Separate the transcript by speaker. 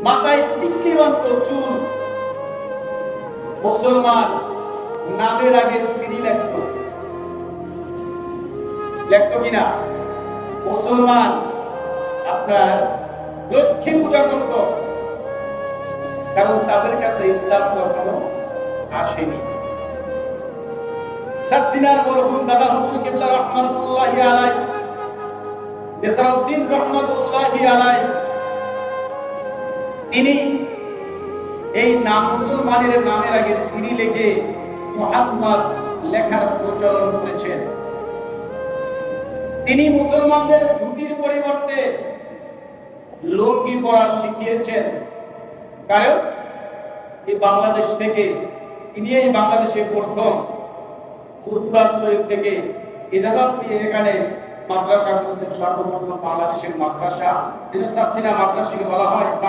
Speaker 1: মাথায় টিকলি বাঁধত চুল। মুসলমান নামের আগে সিরি লিখতো কিনা? মুসলমান আপনার লক্ষ্মী পূজা করত, কারণ তাদের কাছে ইসলাম কখনো আসেনি। সারসিনার মরহুম দাদা হুজুর কিবলা রাহমাতুল্লাহি আলাইহি, নেসারউদ্দিন রাহমাতুল্লাহি আলাইহি, তিনি এই নাম মুসলমানের নামের আগে সিরি লিখে মুহাম্মদ লেখার প্রচলন করেছেন। তিনি মুসলমানদের ধুতির পরিবর্তে লুঙ্গি পরা শিখিয়েছেন। কারণ এই বাংলাদেশ থেকে তিনি এই বাংলাদেশে প্রথম কুরআন শরীফ থেকে ইজাজত দিয়ে এখানে মাদ্রাসা করেছেন। সর্বপ্রথম বাংলাদেশের মাদ্রাসা, তিনি সারসিনা মাদ্রাসাকে বলা হয়